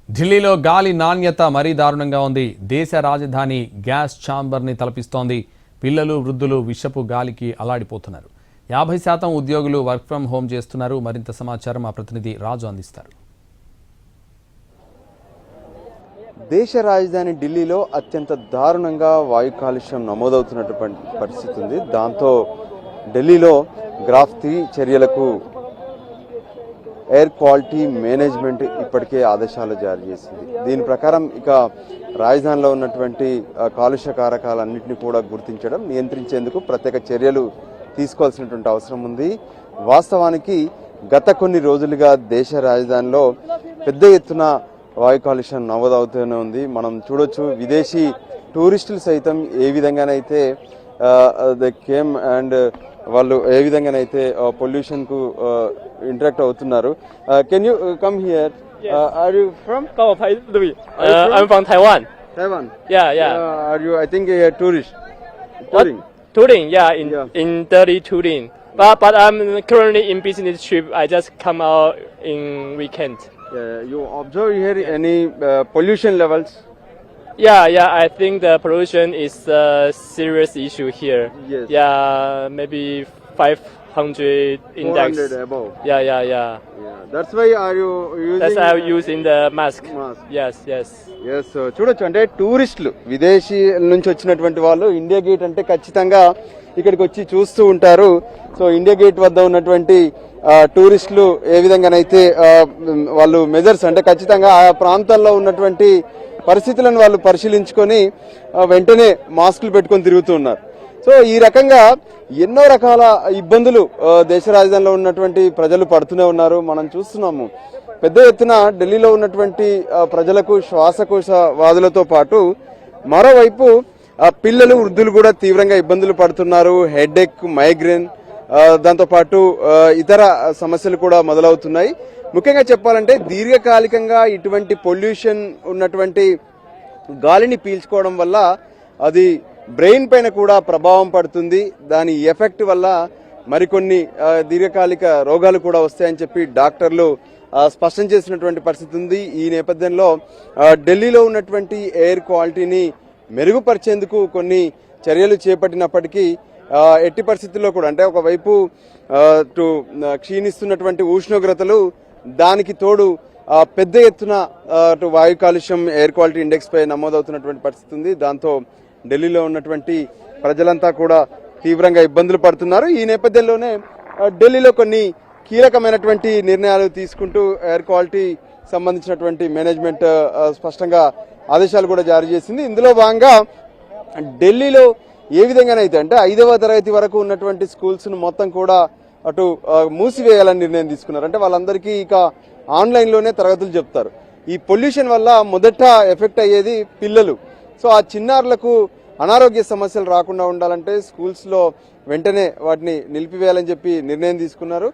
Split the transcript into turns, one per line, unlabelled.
ఢిల్లీలో గాలి నాణ్యత మరీ దారుణంగా ఉంది. దేశ రాజధాని గ్యాస్ ఛాంబర్ని తలపిస్తోంది. పిల్లలు, వృద్ధులు విషపు గాలికి అల్లాడిపోతున్నారు. 50% ఉద్యోగులు వర్క్ ఫ్రం హోం చేస్తున్నారు. మరింత సమాచారం మా ప్రతినిధి రాజు అందిస్తారు.
దేశ రాజధాని ఢిల్లీలో అత్యంత దారుణంగా వాయు కాలుష్యం నమోదవుతున్నటువంటి పరిస్థితి ఉంది. దాంతో ఢిల్లీలో గ్రాఫ్ 3 చర్యలకు ఎయిర్ క్వాలిటీ మేనేజ్మెంట్ ఇప్పటికే ఆదేశాలు జారీ చేసింది. దీని ప్రకారం ఇక రాజధానిలో ఉన్నటువంటి కాలుష్య కారకాలన్నింటినీ కూడా గుర్తించడం, నియంత్రించేందుకు ప్రత్యేక చర్యలు తీసుకోవాల్సినటువంటి అవసరం ఉంది. వాస్తవానికి గత కొన్ని రోజులుగా దేశ రాజధానిలో పెద్ద ఎత్తున వాయు కాలుష్యం నమోదవుతూనే ఉంది. మనం చూడొచ్చు, విదేశీ టూరిస్టులు సైతం ఏ విధంగానైతే కేమ్ అండ్ వాళ్ళు ఏ విధంగానైతే పొల్యూషన్ కు ఇంటరాక్ట్ అవుతున్నారు. Can you come here? Are you from?
I'm from Taiwan.
Taiwan.
Yeah.
Are you? I think tourist.
Touring, in Delhi touring. But I'm currently in business trip. I just come out in weekend.
You observe here any pollution levels?
Yeah. I think the pollution is a serious issue here.
Yes.
Yeah, maybe 500 index.
400 above.
Yeah.
That's why are you using?
That's why I'm using the mask. Yes.
Yes, చూడొచ్చు. అంటే టూరిస్టులు, విదేశీ నుంచి వచ్చినటువంటి వాళ్ళు India gate అంటే ఖచ్చితంగా ఇక్కడికి వచ్చి చూస్తూ ఉంటారు. సో ఇండియా గేట్ వద్ద ఉన్నటువంటి టూరిస్టులు ఏ విధంగానైతే వాళ్ళు మెజర్స్ అంటే ఖచ్చితంగా ఆ ప్రాంతాల్లో ఉన్నటువంటి పరిస్థితులను వాళ్ళు పరిశీలించుకొని వెంటనే మాస్కులు పెట్టుకొని తిరుగుతూ ఉన్నారు. సో ఈ రకంగా ఎన్నో రకాల ఇబ్బందులు దేశ రాజధానిలో ఉన్నటువంటి ప్రజలు పడుతూనే ఉన్నారు. మనం చూస్తున్నాము పెద్ద ఎత్తున ఢిల్లీలో ఉన్నటువంటి ప్రజలకు శ్వాసకోశ వ్యాధులతో పాటు మరోవైపు పిల్లలు, వృద్ధులు కూడా తీవ్రంగా ఇబ్బందులు పడుతున్నారు. హెడేక్, మైగ్రేన్, దాంతోపాటు ఇతర సమస్యలు కూడా మొదలవుతున్నాయి. ముఖ్యంగా చెప్పాలంటే దీర్ఘకాలికంగా ఇటువంటి పొల్యూషన్ ఉన్నటువంటి గాలిని పీల్చుకోవడం వల్ల అది బ్రెయిన్ పైన కూడా ప్రభావం పడుతుంది. దాని ఎఫెక్ట్ వల్ల మరికొన్ని దీర్ఘకాలిక రోగాలు కూడా వస్తాయని చెప్పి డాక్టర్లు స్పష్టం చేసినటువంటి పరిస్థితి ఉంది. ఈ నేపథ్యంలో ఢిల్లీలో ఉన్నటువంటి ఎయిర్ క్వాలిటీని మెరుగుపరిచేందుకు కొన్ని చర్యలు చేపట్టినప్పటికీ ఎట్టి పరిస్థితుల్లో కూడా అంటే ఒకవైపు క్షీణిస్తున్నటువంటి ఉష్ణోగ్రతలు, దానికి తోడు పెద్ద ఎత్తున వాయు కాలుష్యం ఎయిర్ క్వాలిటీ ఇండెక్స్ పై నమోదవుతున్నటువంటి పరిస్థితి ఉంది. దాంతో ఢిల్లీలో ఉన్నటువంటి ప్రజలంతా కూడా తీవ్రంగా ఇబ్బందులు పడుతున్నారు. ఈ నేపథ్యంలోనే ఢిల్లీలో కొన్ని కీలకమైనటువంటి నిర్ణయాలు తీసుకుంటూ ఎయిర్ క్వాలిటీ సంబంధించినటువంటి మేనేజ్మెంట్ స్పష్టంగా ఆదేశాలు కూడా జారీ చేసింది. ఇందులో భాగంగా ఢిల్లీలో ఏ విధంగానైతే అంటే 5వ తరగతి వరకు ఉన్నటువంటి స్కూల్స్ ను మొత్తం కూడా అటు మూసివేయాలని నిర్ణయం తీసుకున్నారు. అంటే వాళ్ళందరికీ ఇక ఆన్లైన్లోనే తరగతులు చెప్తారు. ఈ పొల్యూషన్ వల్ల మొదట ఎఫెక్ట్ అయ్యేది పిల్లలు. సో ఆ చిన్నారులకు అనారోగ్య సమస్యలు రాకుండా ఉండాలంటే స్కూల్స్ లో వెంటనే వాటిని నిలిపివేయాలని చెప్పి నిర్ణయం తీసుకున్నారు.